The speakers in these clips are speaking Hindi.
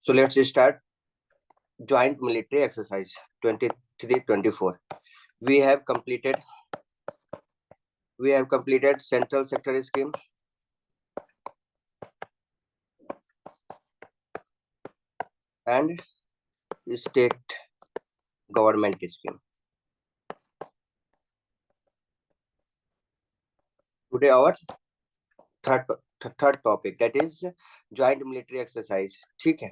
So let's start joint military exercise 23-24. We have completed central sector scheme, and state government scheme. Today our third topic, that is joint military exercise. ठीक है,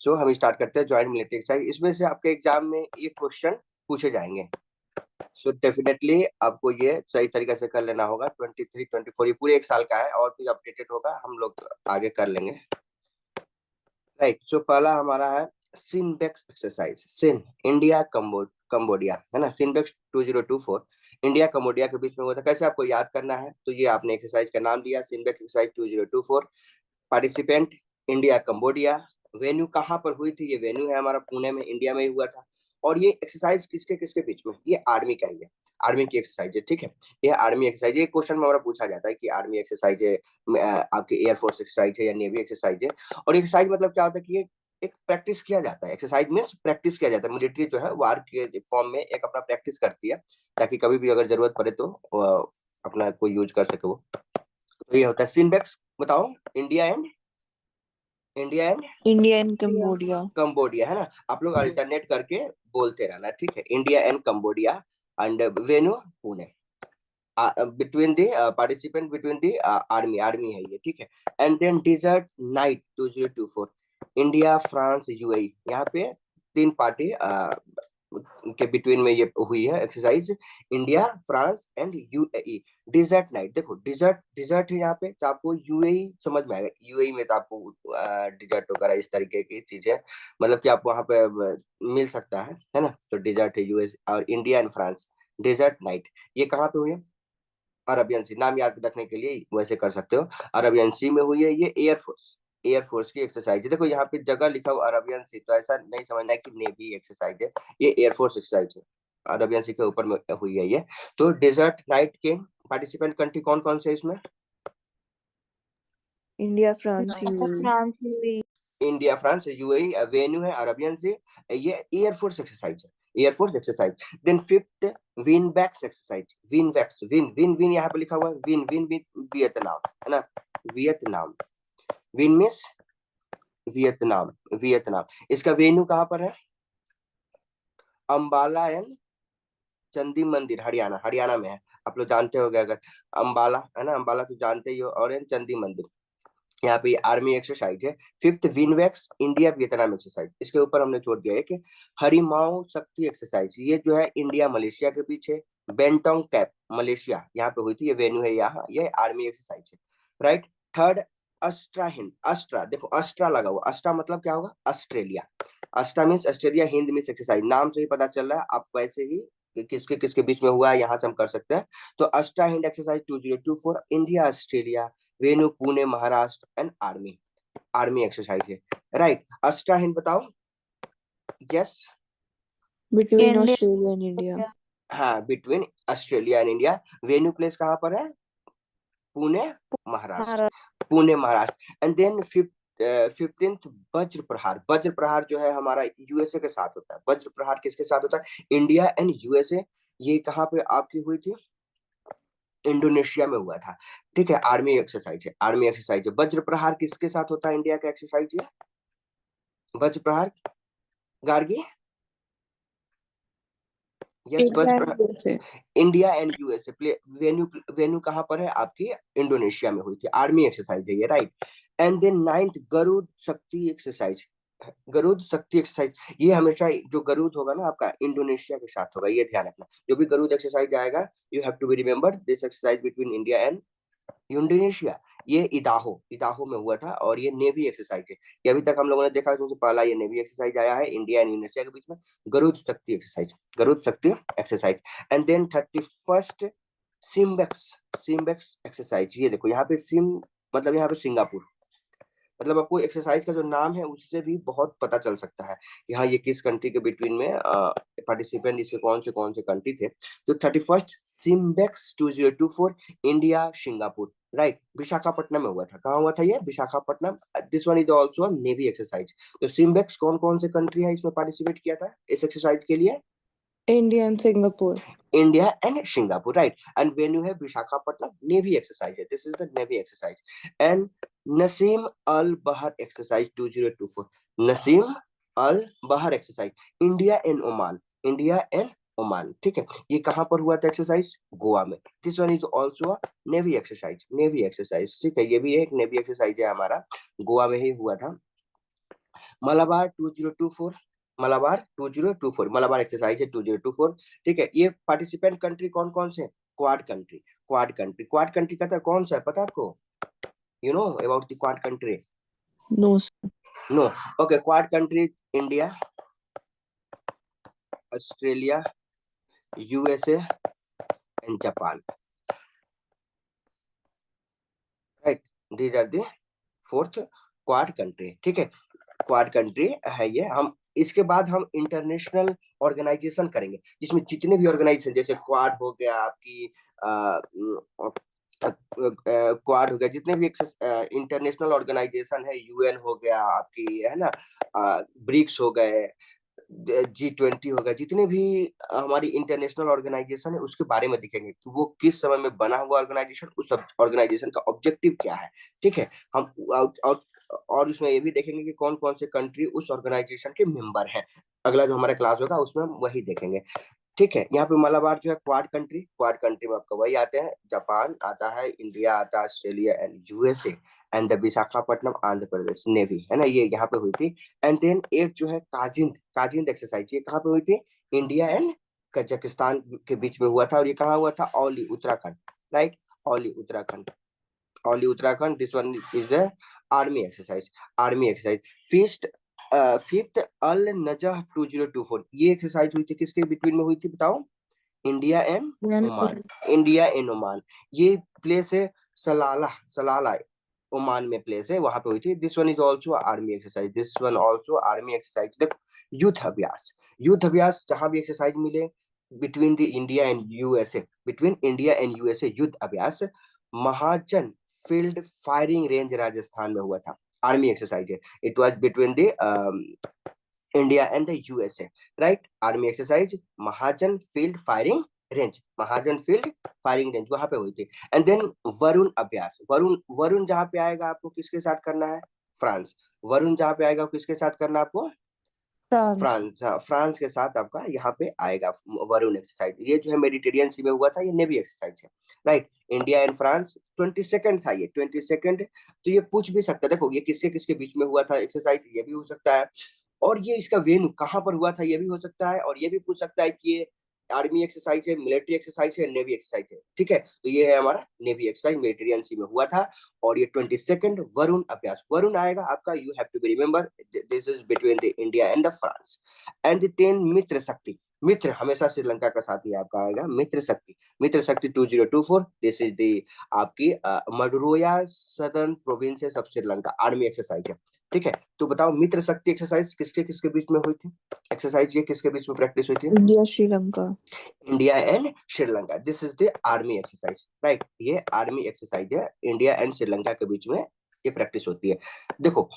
सो हम स्टार्ट करते हैं ज्वाइंट मिलिट्री एक्सरसाइज। इसमें से आपके एग्जाम में ये क्वेश्चन पूछे जाएंगे, सो डेफिनेटली आपको ये सही तरीके से कर लेना होगा। 23-24 ये पूरे एक साल का है, और कुछ अपडेटेड होगा हम लोग आगे कर लेंगे। राइट, सो पहला हमारा है सिनबेक्स एक्सरसाइज। सिन इंडिया कंबोडिया है ना, सिनबेक्स 2024 इंडिया कंबोडिया के बीच में हुआ था। कैसे आपको याद करना है, तो ये आपने एक्सरसाइज का नाम दिया CINBAX exercise 2024। Participant India Cambodia. Venue कहाँ पर हुई थी, ये वेन्यू है हमारा पुणे में, इंडिया में ही हुआ था। और ये एक्सरसाइज किसके किसके बीच में, ये आर्मी का ही है, आर्मी की एक्सरसाइज है। ठीक है, ये आर्मी एक्सरसाइज। ये क्वेश्चन में हमारा पूछा जाता है कि आर्मी एक्सरसाइज है, आपके एयरफोर्स एक्सरसाइज है या नेवी एक्सरसाइज है। और एक्सरसाइज मतलब क्या होता है कि ये एक प्रैक्टिस किया जाता है। एक्सरसाइज मींस प्रैक्टिस किया जाता है। मिलिट्री जो है वार के फॉर्म में एक अपना प्रैक्टिस करती है, ताकि कभी भी अगर जरूरत पड़े तो अपना कोई यूज कर सके वो। तो ये होता है सिनबेक्स। बताओ, इंडिया एंड कंबोडिया कंबोडिया है ना, आप लोग अल्टरनेट करके बोलते रहना। ठीक है, India and Cambodia and venue Pune, between the participant between the army है ये। ठीक है, and then Desert Knight 2024 India France UAE. यहाँ पे तीन पार्टी के बिटवीन में ये हुई है exercise, India France and UAE. Desert Knight, देखो डिजर्ट है यहाँ पे, तो आपको यूएई समझ में आएगा। यूएई में तो आपको डिजर्ट वगैरह इस तरीके की चीजें, मतलब कि आप वहाँ पे मिल सकता है ना। तो डिजर्ट है यूएस, और India and France Desert Knight. ये कहाँ पे हुई है, अरबियन सी। नाम याद रखने के लिए वैसे कर सकते हो, अरबियन सी में हुई है। ये एयरफोर्स की एक्सरसाइज है। देखो यहाँ पे जगह लिखा हुआ अरबियन सी, तो ऐसा नहीं समझना है कि नेवी एक्सरसाइज है, ये एयरफोर्स एक्सरसाइज है, अरबियन सी के ऊपर में हुई है ये। तो डेजर्ट नाइट के पार्टिसिपेंट कंट्री कौन कौन से इसमें, India France UAE India France UAE. Venue है अरबियन सी। ये एयरफोर्स एक्सरसाइज है, air force exercise. Then fifth Vinbax exercise, Vinbax, विन यहाँ पे लिखा हुआ है, विन विन वियतनाम है ना, वियतनाम। Win miss Vietnam. इसका वेन्यू कहाँ पर है, अंबाला एंड चंदी मंदिर, हरियाणा में है। आप लोग जानते हो अगर अंबाला है ना, अंबाला तो जानते ही हो, और एंड चंदी मंदिर। यहाँ पे आर्मी एक्सरसाइज है। फिफ्थ विनवेक्स इंडिया वियतनाम एक्सरसाइज, इसके ऊपर हमने छोड़ दिया है कि हरिमाओ शक्ति एक्सरसाइज, ये जो है इंडिया मलेशिया के बीच है। बेंटोंग कैप मलेशिया, यहाँ पे हुई थी, ये वेन्यू है यहाँ, ये आर्मी एक्सरसाइज है। Right, third Astra Hind. Astra, देखो अस्ट्रा लगा हुआ, अस्ट्रा मतलब क्या होगा, Australia. Astra means Australia, Hind means exercise. नाम से ही पता चल रहा है, आप वैसे ही किसके किसके बीच में हुआ है यहाँ से हम कर सकते हैं। तो Austra Hind exercise 2024 India Australia, venue Pune Maharashtra and army exercise है। राइट, अस्ट्रा हिंद बताओ। Yes, between Australia and India. हाँ, between Australia and India. Venue place कहाँ पर है, Pune Maharashtra, Pune Maharashtra. And then 15th Vajra प्रहार जो है हमारा यूएसए के साथ होता है। वज्र प्रहार किसके साथ होता है, इंडिया एंड यूएसए। ये कहाँ पे आपकी हुई थी, इंडोनेशिया में हुआ था। ठीक है, आर्मी एक्सरसाइज है, आर्मी एक्सरसाइज है। वज्र प्रहार किसके साथ होता है, इंडिया का एक्सरसाइज है वज्र प्रहार, गार्गी। यस, वज्र प्रहार इंडिया एंड यूएसए। वेन्यू कहाँ पर है आपकी, इंडोनेशिया में हुई थी, आर्मी एक्सरसाइज है ये। Right, and then 9th Garuda Shakti exercise. Garuda Shakti exercise, ये हमेशा जो गरुड़ होगा ना आपका इंडोनेशिया के साथ होगा, ये ध्यान रखना। जो भी गरुड़ एक्सरसाइज आएगा, you have to be remember this exercise between India and Indonesia. ये इदाहो में हुआ था, और ये नेवी एक्सरसाइज है। ये अभी तक हम लोगों ने देखा सबसे पहला ये नेवी एक्सरसाइज आया है इंडिया एंड इंडोनेशिया के बीच में, Garud Shakti exercise. And then 31st SIMBEX exercise. ये देखो यहाँ पे सिम मतलब यहाँ पे सिंगापुर, मतलब आपको एक्सरसाइज का जो नाम है उससे भी बहुत पता चल सकता है यहाँ ये किस कंट्री के बिटवीन में पार्टिसिपेंट इसके कौन से कंट्री थे। तो 31st SIMBEX 2024 India Singapore. Right, Visakhapatnam में हुआ था। कहाँ हुआ था ये? Visakhapatnam. This one is also a navy exercise. तो सिम्बेक्स कौन कौन से कंट्री है इसमें पार्टिसिपेट किया था इस एक्सरसाइज के लिए? India and Singapore. India and Singapore, right? And when you have Visakhapatnam, Navy exercise. This is the Navy exercise. And Nasim Al Bahar exercise 2024. Nasim Al Bahar exercise. India and Oman. India and Oman, ठीक है। ये कहां पर हुआ था एक्सरसाइज? गोवा में। This one is also a navy exercise. Navy exercise, ठीक है, ये भी एक नेवी एक्सरसाइज है हमारा, गोवा में ही हुआ था। मलाबार 2024, मलाबार 2024, मलाबार एक्सरसाइज है 2024, ठीक है। ये पार्टिसिपेंट कंट्री कौन कौन से? Quad country. Quad country, Quad country कहता है कौन सा है पता है आपको? You know about the Quad country? No, sir. No. Okay, Quad country India, Australia, USA and Japan, right. These are the fourth Quad country, ठीक है। क्वाड कंट्री है ये। हम इसके बाद हम इंटरनेशनल ऑर्गेनाइजेशन करेंगे, जिसमें जितने भी ऑर्गेनाइजेशन, जैसे क्वाड हो गया आपकी, क्वाड हो गया, जितने भी इंटरनेशनल ऑर्गेनाइजेशन है, यूएन हो गया आपकी, है ना, ब्रिक्स हो गए, G20 होगा, जितने भी हमारी इंटरनेशनल ऑर्गेनाइजेशन है उसके बारे में दिखेंगे कि वो किस समय में बना हुआ ऑर्गेनाइजेशन, उस ऑर्गेनाइजेशन का ऑब्जेक्टिव क्या है, ठीक है। हम और उसमें ये भी देखेंगे कि कौन कौन से कंट्री उस ऑर्गेनाइजेशन के मेंबर हैं। अगला जो हमारा क्लास होगा उसमें हम वही देखेंगे, ठीक है। यहाँ पे मलाबार जो है क्वाड कंट्री, क्वाड कंट्री में आपका वही आते हैं, जापान आता है, इंडिया आता है, Australia and USA and the Visakhapatnam Andhra Pradesh navy, है ना, ये यहाँ पे हुई थी। एंड देन एट जो है काजिंद, काजिंद एक्सरसाइज, ये कहाँ पे हुई थी? इंडिया एंड कजाकिस्तान के बीच में हुआ था। और ये कहाँ हुआ था? Auli Uttarakhand, right, Auli Uttarakhand, Auli Uttarakhand. This one is the army exercise, army exercise. Fifth fifth Al Najah 2024, ये एक्सरसाइज हुई थी किसके बिटवीन में हुई थी बताओ? India and Oman, India and Oman. ये प्लेस है सलाला, सलाला ओमान में प्लेस है, वहां पे हुई थी। This one is also army exercise, this one also army exercise. देखो, युद्ध अभ्यास, युद्ध अभ्यास जहां भी एक्सरसाइज मिले between the India and USA, between India and USA युद्ध अभ्यास, महाजन फील्ड फायरिंग रेंज राजस्थान में हुआ था। आर्मी एक्सरसाइज है, it was between the India and the USA, right. Army exercise Mahajan field firing range, Mahajan field firing range वहां पे हुई थी। एंड देन वरुण अभ्यास, वरुण, वरुण जहां पे आएगा आपको किसके साथ करना है? फ्रांस। वरुण जहां पे आएगा किसके साथ करना है आपको? France. फ्रांस, हाँ, फ्रांस के साथ आपका यहाँ पे आएगा वरुण एक्सरसाइज। ये जो है मेडिटेरियन सी में हुआ था, ये नेवी एक्सरसाइज है, राइट। इंडिया एंड फ्रांस 22 था ये, 22। तो ये पूछ भी सकता है, देखो ये किसके किसके बीच में हुआ था एक्सरसाइज, ये भी हो सकता है। और ये इसका वेन्यू कहाँ पर हुआ था ये भी हो सकता है। और ये भी पूछ सकता है कि ये आर्मी एक्सरसाइज है, मिलिट्री एक्सरसाइज है, नेवी एक्सरसाइज है, ठीक है। तो ये है हमारा नेवी एक्सरसाइज, मेडिटेरियन सी में हुआ था। और ये 22 वरुण अभ्यास, वरुण आएगा आपका, you have to be remember this is between the India and the France. And the 10 Mitra Shakti, Mitra हमेशा श्रीलंका का साथी आपका आएगा, मित्र शक्ति, मित्र शक्ति 2024। दिस इज द आपकी Maduruoya southern provinces of Sri Lanka, army exercise है, ठीक है। तो बताओ मित्र शक्ति एक्सरसाइज किसके किसके बीच में हुई थी? एक्सरसाइज ये किसके बीच में प्रैक्टिस हुई थी? India, Sri Lanka. India and Sri Lanka, this is the army exercise, right. ये आर्मी एक्सरसाइज है, इंडिया एंड श्रीलंका के बीच में ये प्रैक्टिस होती है। देखो,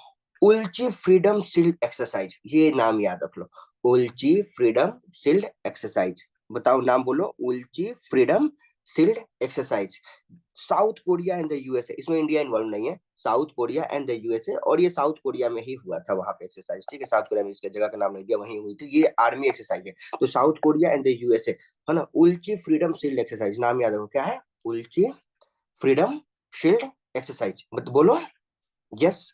उल्ची फ्रीडम शील्ड एक्सरसाइज, ये नाम याद रख लो, उल्ची फ्रीडम शील्ड एक्सरसाइज। बताओ नाम बोलो, Ulchi freedom shield exercise. South Korea and the USA, इसमें इंडिया इन्वॉल्व नहीं है, south Korea and the USA. और ये साउथ कोरिया में ही हुआ था वहां पे एक्सरसाइज, ठीक है। साउथ कोरिया में, इसके जगह का नाम नहीं दिया, वहीं हुई थी। ये आर्मी एक्सरसाइज है, तो south Korea and the USA, है ना। उल्ची फ्रीडम शील्ड एक्सरसाइज, नाम याद रखो क्या है? उल्ची फ्रीडम शील्ड एक्सरसाइज, मत बोलो yes.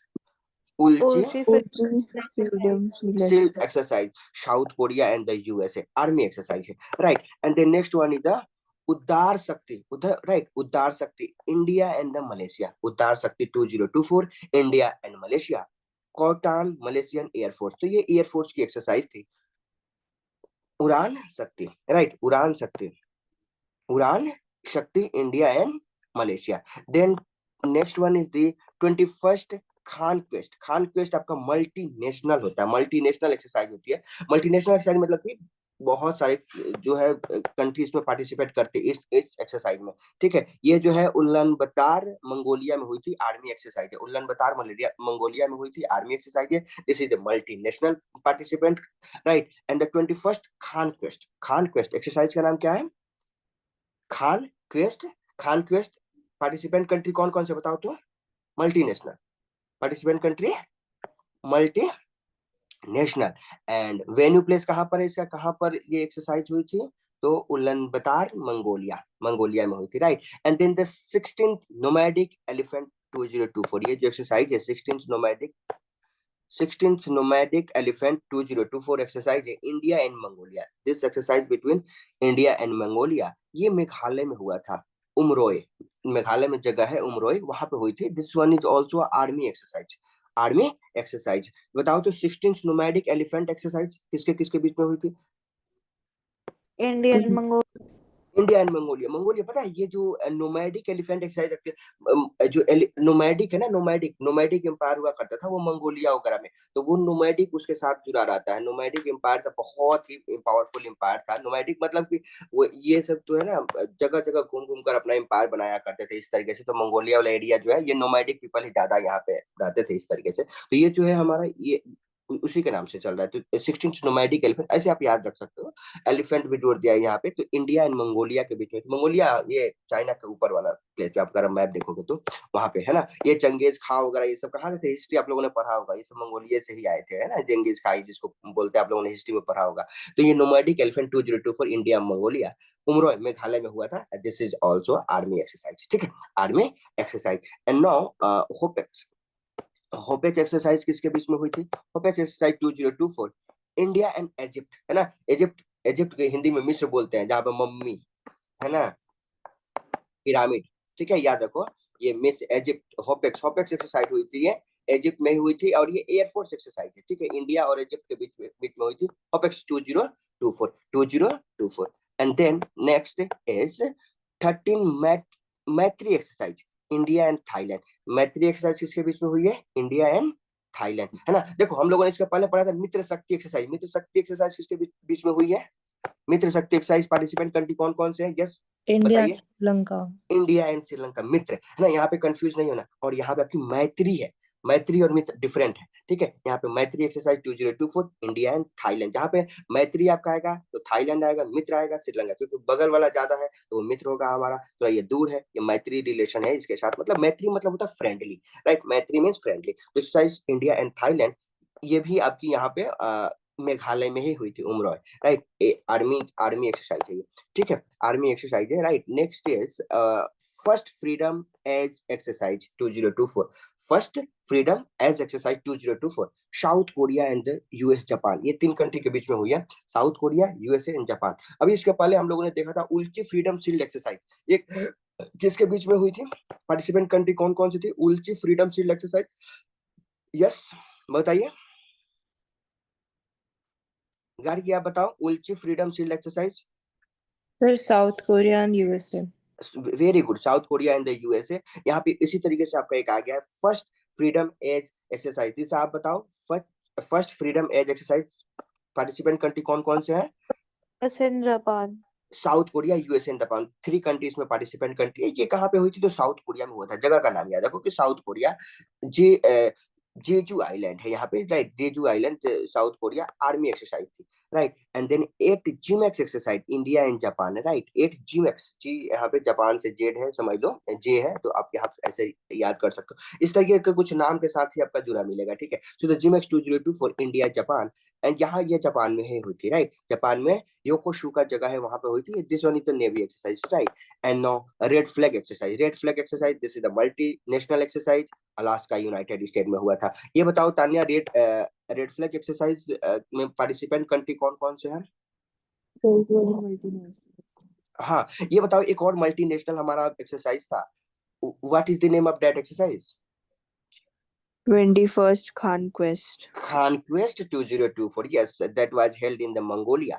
Ulchi Freedom shield exercise, south Korea and the USA, army exercise है, right. And the next one is the Udara Shakti, उधर, राइट, उद्धार शक्ति India and the Malaysia, Udara Shakti 2024 India and Malaysia, Kuantan Malaysian air force. तो ये एयरफोर्स की एक्सरसाइज थी। उड़ान शक्ति, राइट, उड़ान Shakti, Udaan Shakti India and Malaysia. Then next one is the 21 Khaan Quest, Khaan Quest आपका मल्टीनेशनल होता है, मल्टीनेशनल एक्सरसाइज होती है। मल्टीनेशनल एक्सरसाइज मतलब कि बहुत सारे जो है कंट्रीज में पार्टिसिपेट करते इस एक्सरसाइज में। ठीक है, ये जो है उलन बतार मंगोलिया में हुई थी, आर्मी एक्सरसाइज है। उलन बतार मंगोलिया में हुई थी, आर्मी एक्सरसाइज है। This is the multinational participant, right. And the 21st Khan quest exercise का नाम क्या है? खान क्वेस्ट पार्टिसिपेंट कंट्री कौन कौन से बताओ तो? Multinational participant country, multi national. And venue place कहाँ पर है इसका, कहाँ पर ये एक्सरसाइज हुई थी? तो उलन मंगोलिया में हुई थी, right. And then the 16th nomadic elephant 2024, ये जो एक्सरसाइज है 16th nomadic elephant 2024 एक्सरसाइज है India and Mongolia. This exercise between India and Mongolia, ये मेघालय में हुआ था, उमरोय। मेघालय में जगह है उमरोय, वहां पे हुई थी। This one is also army exercise. बताओ तो 16th nomadic elephant एक्सरसाइज किसके किसके बीच में हुई थी? इंडियन मंगो इंडिया एंड मंगोलिया पता है, ये जो नोमैडिक एलिफेंट एक्सरसाइज रखते जो नोमैडिक है ना, नोमैडिक एम्पायर हुआ करता था वो मंगोलिया वगैरह में, तो वो नोमैडिक उसके साथ जुड़ा रहता है। नोमैडिक एम्पायर था, बहुत ही पावरफुल एम्पायर था नोमैडिक, मतलब कि वो ये सब तो है ना, जगह जगह घूम घूम कर अपना एम्पायर बनाया करते थे इस तरीके से। तो मंगोलिया वाला एरिया जो है ये नोमैडिक पीपल ही ज्यादा यहाँ पे रहते थे इस तरीके से। तो ये जो है हमारा ये उसी के नाम से चल रहा है। तो 16th nomadic एलिफेंट ऐसे आप याद रख सकते हो। एलिफेंट भी जोड़ दिया है यहाँ पे। तो इंडिया एंड मंगोलिया के बीच में, मंगोलिया ये चाइना के ऊपर वाला प्लेस पे, आप अगर मैप देखोगे तो वहां पे है ना, ये चंगेज खा वगैरह ये सब कहाँ से थे? हिस्ट्री आप लोगों ने पढ़ा होगा, ये सब मंगोलिया से ही आए थे, है ना, चंगेज खाई जिसको बोलते हैं, आप लोगों ने हिस्ट्री में पढ़ा होगा। तो ये nomadic elephant 2024 India Mongolia Umroi Meghalaya में हुआ था। This is also army exercise, ठीक है, army exercise. And now Hopex exercise किसके बीच में हुई थी? Hopex exercise 2024 India and Egypt, है ना। इजिप्ट के हिंदी में मिस्र बोलते हैं, जहां पे मम्मी है ना, पिरामिड, ठीक है, याद रखो। ये मिस इजिप्ट होपेक्स एक्सरसाइज हुई थी, ये इजिप्ट में हुई थी, और ये एयरफोर्स एक्सरसाइज है, ठीक है, इंडिया और इजिप्ट के बीच में हुई थी। होपेक्स 2024 एंड देन नेक्स्ट इज 13 मैत्री एक्सरसाइज इंडिया एंड थाईलैंड। मैत्री एक्सरसाइज किसके बीच में हुई है? इंडिया एंड थाईलैंड, है ना। देखो हम लोगों ने इसके पहले पढ़ा था मित्र शक्ति एक्सरसाइज। मित्र शक्ति एक्सरसाइज किसके बीच में हुई है? मित्र शक्ति एक्सरसाइज पार्टिसिपेंट कंट्री कौन कौन से हैं? यस इंडिया बताइए। श्रीलंका। इंडिया एंड श्रीलंका, मित्र, है ना, यहाँ पे कंफ्यूज नहीं होना। और यहाँ पे आपकी मैत्री है, मैत्री और मित्र डिफरेंट है, ठीक है। यहाँ पे मैत्री एक्सरसाइज 2024 इंडिया एंड थाईलैंड, जहाँ पे मैत्री आपका आएगा तो थाईलैंड आएगा, मित्र आएगा श्रीलंका, क्योंकि बगल वाला ज्यादा है तो वो मित्र होगा हमारा, तो ये दूर है, ये मैत्री रिलेशन है इसके साथ। मतलब मैत्री मतलब होता है फ्रेंडली, राइट, मैत्री मीन्स फ्रेंडली। तो एक्सरसाइज इंडिया एंड थाईलैंड ये भी आपकी यहाँ पे मेघालय में ही हुई थी, उमरोय, राइट। आर्मी एक्सरसाइज है ये, ठीक है, आर्मी एक्सरसाइज है, right. Next is first freedom as exercise 2024। First freedom as exercise 2024 South Korea and US Japan, ये तीन कंट्री के बीच में हुई है, south Korea, USA and Japan. अभी इसके पहले हम लोगों ने देखा था उल्ची फ्रीडम शील्ड एक्सरसाइज, ये किसके बीच में हुई थी? पार्टिसिपेंट कंट्री कौन कौन सी थी? Ulchi freedom shield exercise, yes बताइए गार्गी, आप बताओ Ulchi freedom shield exercise. Sir south Korea and USA. Very good, south Korea and the USA. यहाँ पे इसी तरीके से आपका एक आ गया है फर्स्ट फ्रीडम एज एक्सरसाइज। जिसे आप बताओ first freedom as exercise participant country कौन कौन से हैं? Japan. South Korea, USA and Japan, three countries में पार्टिसिपेंट कंट्री है। ये कहाँ पे हुई थी? तो साउथ कोरिया में हुआ था। जगह का नाम याद रखो कि south Korea, J Jeju island है यहाँ पे, right, Jeju island, south Korea. Army exercise थी, right. And then 8 JIMEX exercise India and Japan है, राइट। 8 जिमैक्स, जी यहाँ पे जापान से जेड है, समझ लो जे है, तो आप यहाँ ऐसे याद कर सकते हो। इस तरीके के कुछ नाम के साथ ही आपका जुड़ा मिलेगा, ठीक है। So the JIMEX 2024 India Japan, and यहाँ ये जापान में ही हुई थी, राइट। जापान में योकोशुका जगह है, वहां पे हुई थी। This one is the navy exercise, right. And no red flag exercise, this is the multinational exercise, Alaska United State में हुआ था। ये बताओ तानिया, रेड फ्लैग एक्सरसाइज में पार्टिसिपेंट कंट्री कौन कौन से हैं? हाँ, ये बताओ एक और मल्टीनेशनल हमारा एक्सरसाइज था, what is the name of that exercise? 21st Khan quest. Conquest 2024, yes, that was held in the Mongolia,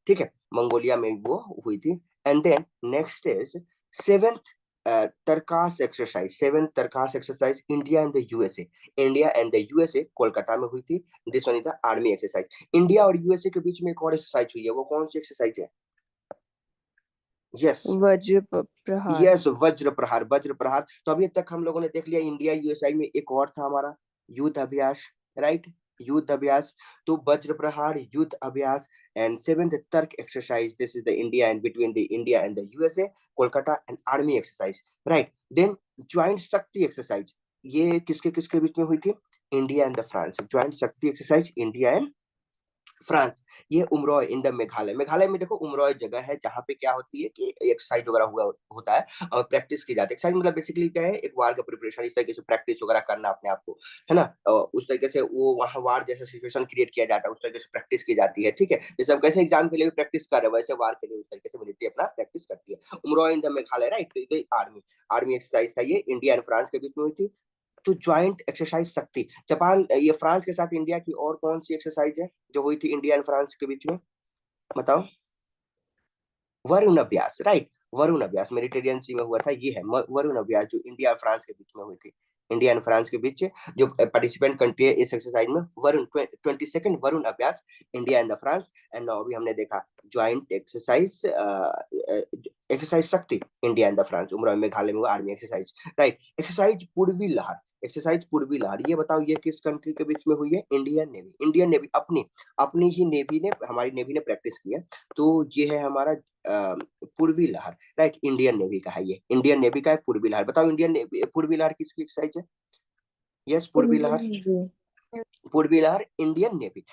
ठीक है, मंगोलिया में वो हुई थी। And then next is seventh Tarkash exercise, 7 Tarkash exercise India and the USA, India and the USA Kolkata में हुई थी। This one is the army exercise. India और यूएसए के बीच में एक और एक्सरसाइज हुई है, वो कौन सी एक्सरसाइज है? यस वज्र प्रहार। यस, वज्र प्रहार, वज्र प्रहार। तो अभी तक हम लोगों ने देख लिया इंडिया यूएसए में एक और था हमारा युद्ध अभ्यास, राइट, युद्ध अभ्यास। तो वज्र प्रहार, युद्ध अभ्यास एंड सेवेंथ तर्क exercise, this is the India and between the India and the USA Kolkata and army exercise, right. Then joint Shakti exercise, ये किसके किसके बीच में हुई थी? India and the France. Joint Shakti exercise India and France, ये उमरोय इन द मेघालय। मेघालय में देखो उमरोय जगह है जहाँ पे क्या होती है कि एक्सरसाइज वगैरह हुआ होता है और प्रैक्टिस की जाती है। एक्सरसाइज मतलब बेसिकली क्या है, एक वार का प्रिपरेशन, इस तरीके से प्रैक्टिस वगैरह करना अपने आप को, है ना। उस तरीके से वो वहाँ वार जैसा सिचुएशन क्रिएट किया जाता है, उस तरीके से प्रैक्टिस की जाती है, ठीक है। जैसे हम कैसे एग्जाम के लिए भी प्रैक्टिस कर रहे हैं, वैसे वार के लिए उस तरीके से मिलिट्री अपना प्रैक्टिस करती है। Umroi in the Meghalaya, right. Army army exercise था ये, इंडिया एंड फ्रांस के बीच में हुई थी। तो ज्वाइंट एक्सरसाइज शक्ति, जापान, ये फ्रांस के साथ इंडिया की और कौन सी एक्सरसाइज है जो हुई थी इंडिया एंड फ्रांस के बीच में? बताओ। वरुण अभ्यास, राइट। वरुण अभ्यास मेडिटेरियन सी में हुआ था, ये है वरुण अभ्यास जो इंडिया और फ्रांस के बीच में हुई थी। इंडिया एंड फ्रांस के बीच जो पार्टिसिपेंट कंट्री है इस एक्सरसाइज में, वरुण 22nd वरुण अभ्यास, India and the France. And now अभी हमने देखा joint exercise, exercise Shakti India and the France, Umroi Meghalaya में हुआ आर्मी एक्सरसाइज, राइट। एक्सरसाइज पूर्वी लहर, एक्सरसाइज पूर्वी लहर, ये बताओ ये किस कंट्री के बीच में हुई है? इंडियन नेवी, इंडियन नेवी अपनी अपनी ही नेवी ने, हमारी नेवी ने प्रैक्टिस की है। तो ये है हमारा पूर्वी लहर, राइट। इंडियन नेवी का है ये, इंडियन नेवी का है पूर्वी लहर। बताओ इंडियन नेवी पूर्वी लहर किसकी एक्सरसाइज है? यस, पूर्वी लहर, पूर्वी लहर इंडियन नेवी।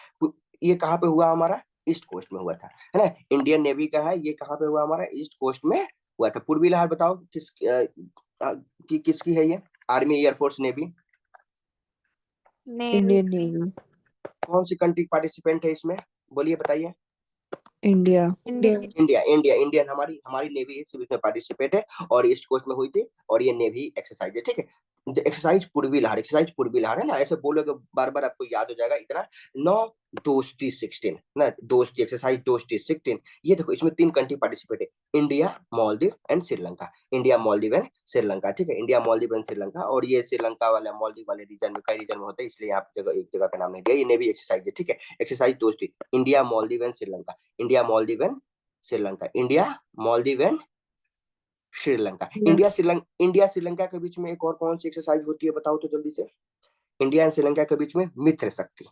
ये कहाँ पे हुआ हमारा? ईस्ट कोस्ट में हुआ था, है ना। इंडियन नेवी का है, ये कहाँ पे हुआ हमारा? ईस्ट कोस्ट में हुआ था। पूर्वी लहर बताओ किसकी है ये? Army, air force, navy, Indian navy. कौन सी कंट्री पार्टिसिपेंट है इसमें? बोलिए, बताइए। इंडिया। इंडिया, इंडिया, इंडियन, हमारी हमारी नेवी इस में पार्टिसिपेट है और ईस्ट कोस्ट में हुई थी और ये नेवी एक्सरसाइज है, ठीक है। एक्सरसाइज पूर्वी लहर, एक्सरसाइज पूर्वी लहर, है ना। ऐसे बोलोगे बार बार आपको याद हो जाएगा इतना। नौ दोस्ती 16 ना, दोस्ती एक्सरसाइज दोस्ती 16। ये देखो इसमें 3 कंट्री पार्टिसिपेट है, India, Maldives and Sri Lanka. India, Maldives and Sri Lanka, ठीक है। India, Maldives and Sri Lanka. और ये श्रीलंका वाले मालदीव वाले रीजन में, कई रीजन में होता है, इसलिए यहाँ पे एक जगह का नाम नहीं दिया। ये नेवी एक्सरसाइज है, ठीक है। Exercise Dosti India, Maldives and Sri Lanka, India, Maldives and Sri Lanka, India, Maldives and Sri Lanka. India Sri Lanka के बीच में एक और कौन सी एक्सरसाइज होती है बताओ तो जल्दी से? इंडिया एंड श्रीलंका के बीच में मित्र शक्ति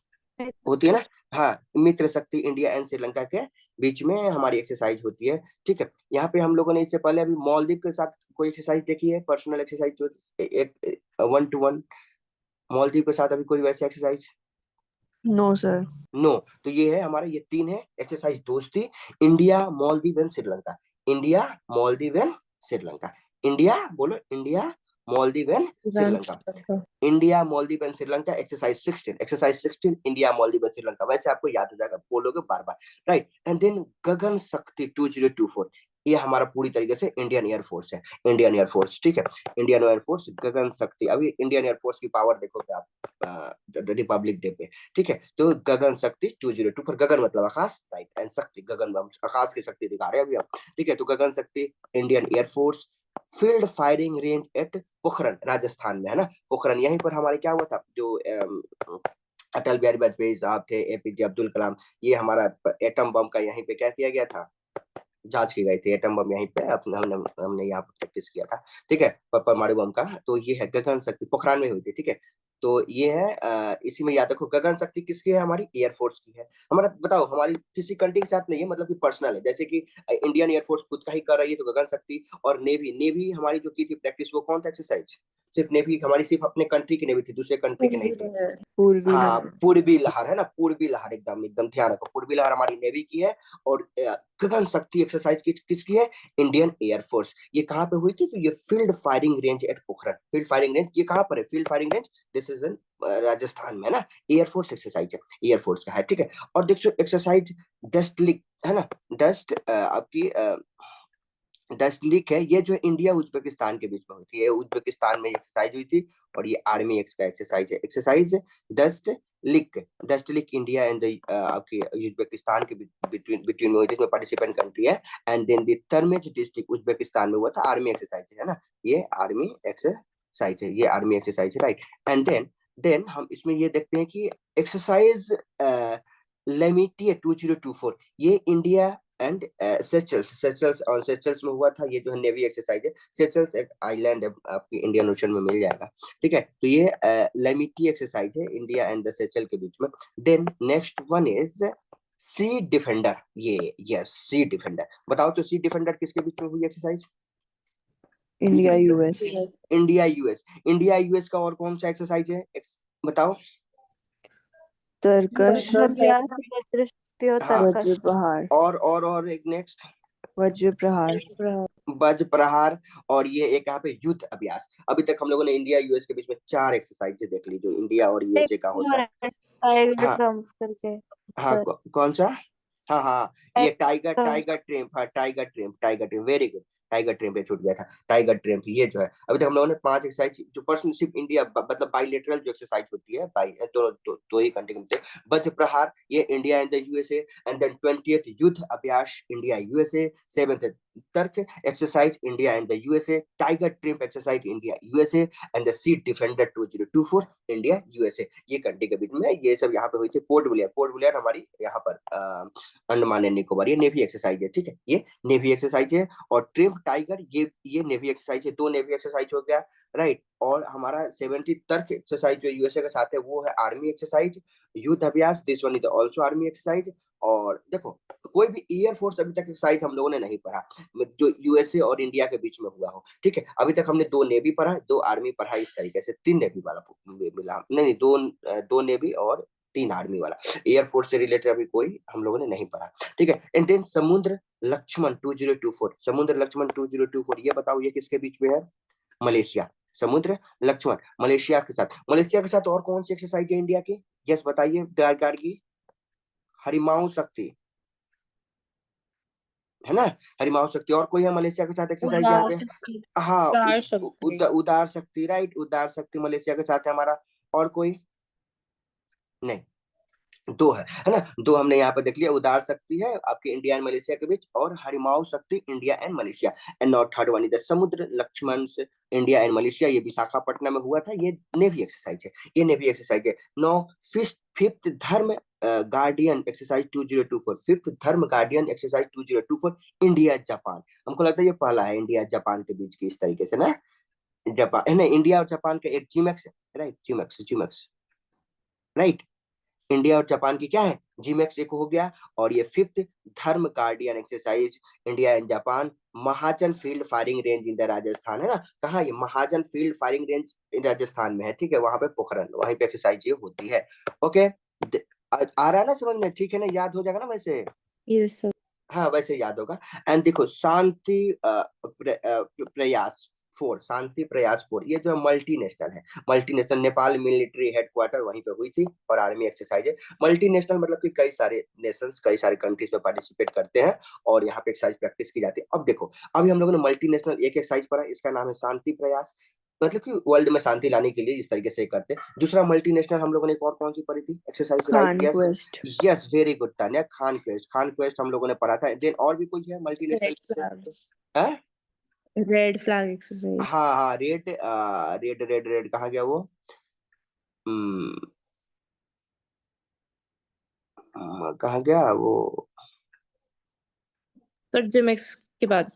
होती है ना। हाँ, मित्र शक्ति इंडिया एंड श्रीलंका के बीच में हमारी एक्सरसाइज होती है, ठीक है। यहाँ पे हम लोगों ने इससे पहले अभी मालदीव के साथ कोई एक्सरसाइज देखी है, पर्सनल एक्सरसाइज जो एक 1-to-1 मालदीव के साथ अभी कोई वैसे एक्सरसाइज? No sir. नो। तो ये है हमारा, ये 3 है exercise Dosti, India, Maldives and Sri Lanka, India, Maldives and Sri Lanka. India बोलो, India, Maldives and Sri Lanka, India, Maldives and Sri Lanka. Exercise 16 India, Maldives and Sri Lanka. वैसे आपको याद हो जाएगा, बोलोगे बार बार, right. And then Gagan Shakti 2024, ये हमारा पूरी तरीके से इंडियन एयरफोर्स है, इंडियन एयरफोर्स, ठीक है। इंडियन एयरफोर्स गगन शक्ति, अभी इंडियन एयरफोर्स की पावर देखोगे आप रिपब्लिक डे पे, ठीक है। तो गगन शक्ति 202 पर, गगन मतलब आकाश, राइट, एंड शक्ति गगन, आकाश की शक्ति दिखा रहे हैं अभी हम, ठीक है। तो Gagan Shakti Indian air force, field firing range at Pokhran Rajasthan में, है ना। पोखरन, यहीं पर हमारे क्या हुआ था, जो अटल बिहारी वाजपेयी साहब थे, एपीजे अब्दुल कलाम, ये हमारा एटम बम का यहीं पे क्या किया गया था, जांच की गई थी। एटम बम यहीं पे अपने हमने यहाँ पर प्रैक्टिस किया था, ठीक है, परमाणु बम का। तो ये है गगन शक्ति, पोखरान में हुई थी, ठीक है। तो ये है इसी में याद रखो, गगन शक्ति किसकी है? हमारी एयरफोर्स की है। हमारा बताओ, हमारी किसी कंट्री के साथ नहीं है, मतलब कि पर्सनल है। जैसे कि इंडियन एयरफोर्स खुद का ही कर रही है तो गगन शक्ति, और नेवी, नेवी हमारी जो की थी प्रैक्टिस, वो कौन था एक्सरसाइज? सिर्फ नेवी हमारी, सिर्फ अपने कंट्री की नेवी थी, दूसरे कंट्री की नहीं थी। पूर्वी हाँ, लहर। पूर्वी लहर, है ना, पूर्वी लहर, एकदम एकदम ध्यान रखो, पूर्वी लहर हमारी नेवी की है। और गगन शक्ति एक्सरसाइज किसकी है? Indian air force. ये कहाँ पे हुई थी? तो ये field firing range at Pokhran, field firing range ये कहाँ पर है? Field firing range, this is in Rajasthan में, है ना। एयरफोर्स एक्सरसाइज है, एयरफोर्स का है, ठीक है। और देखो एक्सरसाइज डस्ट लीक, है ना, डस्ट आपकी डस्ट लीक है, ये जो इंडिया उज्बेकिस्तान के बीच में हुई थी, ये उज्बेकिस्तान में एक्सरसाइज हुई थी और ये आर्मी एक्स का एक्सरसाइज है। Exercise dustlik dustlik India and आपके उज्बेकिस्तान के बिटवीन में हुई थी, इसमें पार्टिसिपेंट कंट्री है। And then the Termez district Uzbekistan में हुआ था, आर्मी एक्सरसाइज है ना, ये आर्मी एक्सरसाइज है, ये आर्मी एक्सरसाइज है, राइट। एंड देन हम इसमें ये देखते हैं कि एक्सरसाइज लेमिटिया 2024 ये इंडिया एंड सेचल्स में हुआ था। ये जो है नेवी एक्सरसाइज है। सेचल्स एक आइलैंड है, आपकी इंडियन ओशन में मिल जाएगा, ठीक है। तो ये लेमिटी एक्सरसाइज है इंडिया एंड द सेचल के बीच में। Then next one is sea defender, ये यस सी डिफेंडर। बताओ तो सी डिफेंडर किसके बीच में हुई exercise? India US. India US. India US का और कौन सा एक्सरसाइज है बताओ? तरकश, हाँ, वज्र प्रहार, और एक नेक्स्ट वज्र प्रहार, वज्र प्रहार। और ये एक यहाँ पे युद्ध अभ्यास। अभी तक हम लोगों ने इंडिया यूएस के बीच में 4 एक्सरसाइज देख ली जो इंडिया और यूएसए का होता है। हाँ करके हाँ, कौन सा? हाँ हाँ, ये टाइगर ट्रेम्प, हाँ टाइगर ट्रेम्प, वेरी गुड। टाइगर ट्रेम्प पे छूट गया था, टाइगर ट्रेम्प ये जो है। अभी तक हम लोगों ने 5 एक्सरसाइज जो पर्सनल सिर्फ इंडिया मतलब बाइलेटरल जो एक्सरसाइज होती है बाई तो ही कंट्री में। वज्र प्रहार ये India and the USA. And then 20th Yudh Abhyas India USA. 7th Tark exercise India and the USA. Tiger triumph exercise India USA and the sea defender 2024 India USA. ये कंट्री के बीच में ये सब यहाँ पे हुई थी। पोर्ट ब्लेयर हमारी यहाँ पर अंडमान एंड निकोबार, ये नेवी एक्सरसाइज है, ठीक है, ये नेवी एक्सरसाइज है। और ट्रिम्प टाइगर ये नेवी एक्सरसाइज है, 2 नेवी एक्सरसाइज हो गया, राइट। और हमारा 70 तर्क एक्सरसाइज जो यूएसए के साथ है वो है आर्मी एक्सरसाइज। युद्ध अभ्यास this one is also army exercise. और देखो कोई भी एयरफोर्स अभी तक एक्सरसाइज हम लोगों ने नहीं पढ़ा जो यूएसए और इंडिया के बीच में हुआ हो, ठीक है। अभी तक हमने 2 नेवी पढ़ा, 2 आर्मी पढ़ा, इस तरीके से 3 नेवी वाला मिला, नहीं 2 नेवी और 3 आर्मी वाला। एयरफोर्स से रिलेटेड अभी कोई हम लोगों ने नहीं पढ़ा, ठीक है। एंड देन समुद्र लक्ष्मण 2024, समुद्र लक्ष्मण 2024 ये बताओ ये किसके बीच में है? मलेशिया। समुद्र लक्ष्मण मलेशिया के साथ और कौन सी एक्सरसाइज है इंडिया की? यस बताइए, गार की हरिमाऊ शक्ति है ना, हरिमाऊ शक्ति। और कोई है मलेशिया के साथ एक्सरसाइज यहाँ पे? हाँ, उदार शक्ति, राइट, उदार शक्ति मलेशिया के साथ है हमारा। और कोई नहीं, 2 है ना, 2 हमने यहाँ पे देख लिया। उदार शक्ति है आपके इंडिया एंड मलेशिया के बीच, और हरिमाऊ शक्ति India and Malaysia. And not third one is समुद्र लक्ष्मण इंडिया एंड मलेशिया, ये विशाखापट्टनम में हुआ था, ये नेवी एक्सरसाइज है, ये नेवी एक्सरसाइज है। No fifth Dharma guardian exercise 2024, fifth Dharma guardian exercise 2024 India Japan. हमको लगता है ये पहला है इंडिया जापान के बीच की इस तरीके से ना, जापान है ना, इंडिया और जापान का एक जीमैक्स है, राइट, जीमैक्स राइट। इंडिया और जापान की क्या है, जीमैक्स एक हो गया। और ये fifth Dharma guardian exercise India and Japan Mahajan field firing range in the Rajasthan है ना, कहा ये Mahajan field firing range in Rajasthan में है, ठीक है, वहां पे पोखरन, वहीं पे एक्सरसाइज ये होती है। ओके, आ रहा है ना समझ में, ठीक है ना, याद हो जाएगा ना वैसे? Yes sir. हाँ वैसे याद होगा। एंड देखो शांति प्रयास 4, शांति प्रयास 4 ये जो है मल्टीनेशनल है। मल्टीनेशनल नेपाल मिलिट्री हेडक्वार्टर वहीं पे हुई थी और आर्मी एक्सरसाइज है। मल्टीनेशनल मतलब कि कई सारे नेशंस, कई सारे कंट्रीज में पार्टिसिपेट करते हैं और यहाँ पे एक्सरसाइज प्रैक्टिस की जाती है। अब देखो अभी हम लोगों ने मल्टीनेशनल एक एक्सरसाइज पढ़ा, इसका नाम है शांति प्रयास, मतलब कि वर्ल्ड में शांति लाने के लिए इस तरीके से करते हैं। दूसरा मल्टीनेशनल हम लोगों ने एक और कौन सी पढ़ी थी exercise, right, conquest. Yes very good Tanya, Khan quest हम लोगों ने पढ़ा था। देन और भी कोई है मल्टीनेशनल? Red flag exercise. हाँ हाँ, रेड कहाँ गया वो? कहाँ गया वो? सर जिमेक्स के बाद।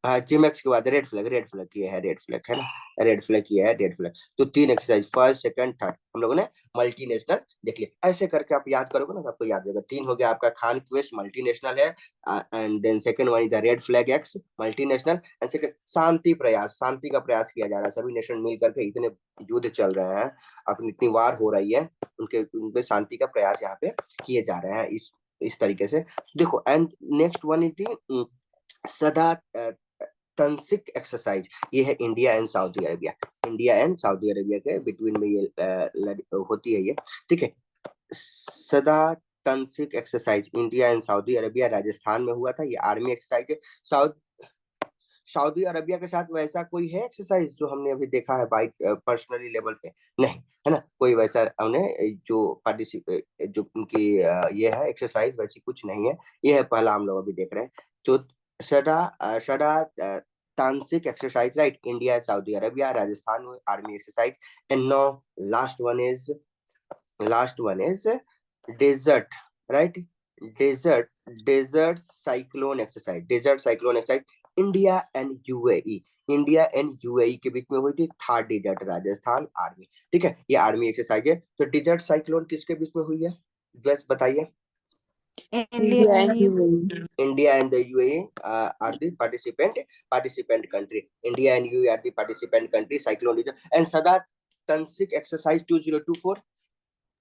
हाँ जिमैक्स के बाद रेड फ्लैग ये है, रेड फ्लैग है ना, रेड फ्लैग ये है, रेड फ्लैग। तो 3 एक्सरसाइज, फर्स्ट सेकंड थर्ड हम लोगों ने मल्टीनेशनल देख लिया। ऐसे करके आप याद करोगे ना तो आपको याद रहेगा। 3 हो गया आपका खान क्वेस्ट मल्टीनेशनल है, and then second one is the red flag ex multinational, and second Shanti Prayas, Shanti का प्रयास किया जा रहा है। सभी नेशन मिल करके इतने युद्ध चल रहे हैं, अपनी इतनी वार हो रही है, उनके शांति का प्रयास यहाँ पे किए जा रहे हैं इस तरीके से। देखो and next one is the Sada Tanseeq exercise, ये है India and Saudi Arabia, India and Saudi Arabia के बिटवीन में ये होती है ये, ठीक है। Sada Tanseeq exercise India and Saudi Arabia Rajasthan में हुआ था, ये आर्मी एक्सरसाइज है। सऊदी अरबिया के साथ वैसा कोई है एक्सरसाइज जो हमने अभी देखा है बाई पर्सनली लेवल पे? नहीं, है ना, कोई वैसा हमने जो पार्टिसिपेट जो उनकी ये है एक्सरसाइज वैसी कुछ नहीं है। ये है पहला हम लोग अभी देख रहे हैं। तो Sada Tanseeq exercise, right, India Saudi Arabia, Rajasthan army exercise. And now last one is desert, right, desert cyclone exercise India and UAE, India and UAE के बीच में हुई थी। थर्ड डेजर्ट राजस्थान आर्मी, ठीक है, ये आर्मी एक्सरसाइज है। तो डेजर्ट साइक्लोन किसके बीच में हुई है, बस बताइए? India and UAE. India and the UAE are the participant country. India and UAE are the participant country. Cyclone region and Sadar Tansik exercise 2024.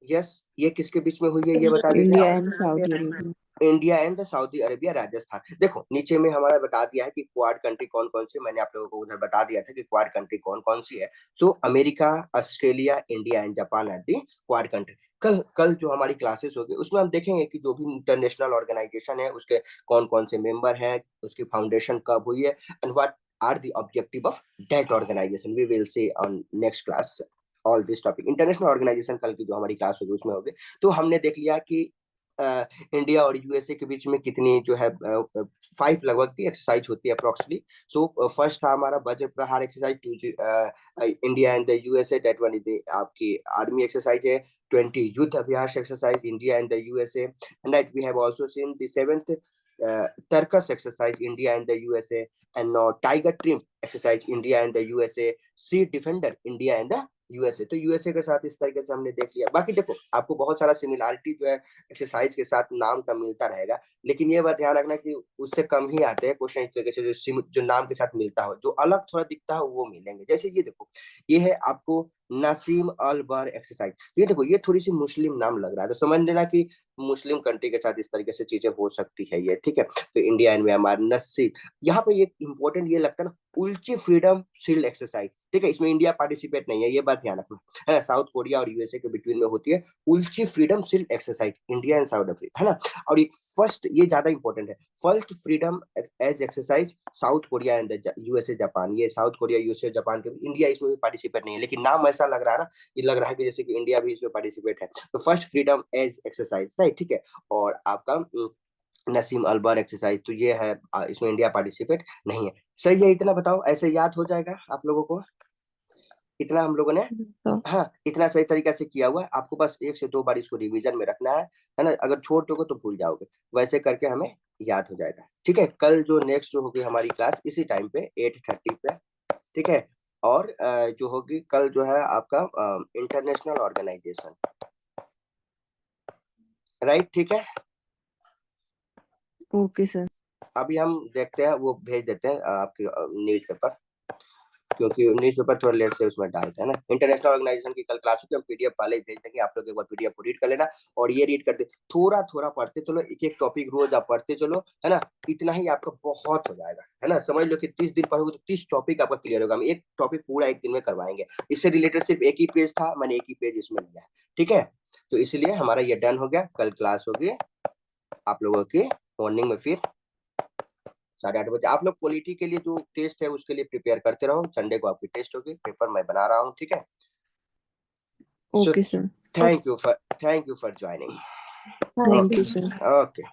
Yes, ये किसके बीच में हुई है ये बता दीजिए? India and Saudi Arabia. India and the Saudi Arabia Rajasthan. देखो नीचे में हमारा बता दिया है कि क्वाड कंट्री कौन कौन सी, मैंने आप लोगों को उधर बता दिया था कि क्वाड कंट्री कौन कौन सी है। तो America, Australia, India and Japan are the Quad country. कल जो हमारी क्लासेस होगी उसमें हम देखेंगे कि जो भी इंटरनेशनल ऑर्गेनाइजेशन है उसके कौन कौन से मेंबर हैं, उसकी फाउंडेशन कब हुई है, and what are the objective of that organisation. We will see on next class all this topic. International organisation कल की जो हमारी क्लास होगी उसमें होगी। तो हमने देख लिया कि इंडिया और यूएसए के बीच में कितनी जो है 5 लगभग की एक्सरसाइज होती है अप्रोक्सीमेटली। सो फर्स्ट था हमारा Vajra Prahar exercise, India and the USA, that one is आपकी आर्मी एक्सरसाइज है। 20 Yudh Abhyas exercise India and the USA, and that we have also seen the 7th Turkish exercise India and the USA, and now Tiger Trim exercise India and the USA, Sea Defender India and the USA. तो यूएसए के साथ इस तरीके से हमने देख लिया। बाकी देखो आपको बहुत सारा सिमिलरिटी जो है एक्सरसाइज के साथ नाम का मिलता रहेगा, लेकिन ये बात ध्यान रखना कि उससे कम ही आते हैं क्वेश्चन इस तरीके से जो नाम के साथ मिलता हो, जो अलग थोड़ा दिखता हो वो मिलेंगे। जैसे ये देखो, ये है आपको नसीम अल बर एक्सरसाइज। ये देखो ये थोड़ी सी मुस्लिम नाम लग रहा है, तो समझ लेना कि मुस्लिम कंट्री के साथ इस तरीके से चीजें हो सकती है ये, ठीक है। तो इंडिया एंड म्यांमार नसीब, यहाँ पे ये इंपॉर्टेंट ये लगता है ना, उल्ची फ्रीडम शील्ड एक्सरसाइज, ठीक है, इसमें इंडिया पार्टिसिपेट नहीं है, ये बात ध्यान रखना है ना। साउथ कोरिया और यूएसए के बिटवीन में होती है Ulchi freedom shield exercise, India and south Africa, है ना। और एक फर्स्ट, ये ज्यादा इंपॉर्टेंट है, first freedom as exercise south Korea and USA Japan. ये साउथ कोरिया यूएसए जापान के, इंडिया इसमें भी पार्टिसिपेट नहीं है, लेकिन नाम ऐसा लग रहा है ना, ये लग रहा है कि जैसे कि इंडिया भी इसमें पार्टिसिपेट है। तो first freedom as exercise, right, ठीक है। और आपका नसीम अलबर एक्सरसाइज, तो ये है, इसमें इंडिया पार्टिसिपेट नहीं है। सही है, इतना बताओ, ऐसे याद हो जाएगा आप लोगों को? इतना हम लोगों ने, हाँ, इतना सही तरीके से किया हुआ है। आपको बस 1 से 2 बार इसको रिवीजन में रखना है ना। अगर छोड़ दोगे तो भूल जाओगे, वैसे करके हमें याद हो जाएगा, ठीक है। कल जो नेक्स्ट जो होगी हमारी क्लास इसी टाइम पे 8:30 पे, ठीक है। और जो होगी कल जो है आपका इंटरनेशनल ऑर्गेनाइजेशन, राइट, ठीक है। Okay, sir. अभी हम देखते हैं, वो भेज देते हैं आपके न्यूज पेपर, क्योंकि न्यूज पेपर थोड़ा लेट से उसमें डालते हैं ना। इंटरनेशनल ऑर्गेनाइजेशन की कल क्लास होती है, हम पीडीएफ पहले ही भेज देंगे, आप लोग एक बार पीडीएफ को रीड कर लेना। और ये रीड करते थोड़ा थोड़ा पढ़ते चलो, एक एक टॉपिक रोज आप पढ़ते चलो, है ना। इतना ही आपका बहुत हो जाएगा, है ना। समझ लो कि 30 दिन पढ़ोगे तो 30 टॉपिक आपका क्लियर होगा। हम एक टॉपिक पूरा एक दिन में करवाएंगे। इससे रिलेटेड सिर्फ एक ही पेज था, मैंने एक ही पेज इसमें लिया है, ठीक है। तो इसलिए हमारा ये डन हो गया। कल क्लास होगी आप लोगों की मॉर्निंग में, फिर 8:30 बजे। आप लोग पॉलिटी के लिए जो टेस्ट है उसके लिए प्रिपेयर करते रहो। संडे को आपकी टेस्ट होगी, पेपर मैं बना रहा हूँ, ठीक है। Okay, sir. Thank you for joining. Thank you, sir. Okay.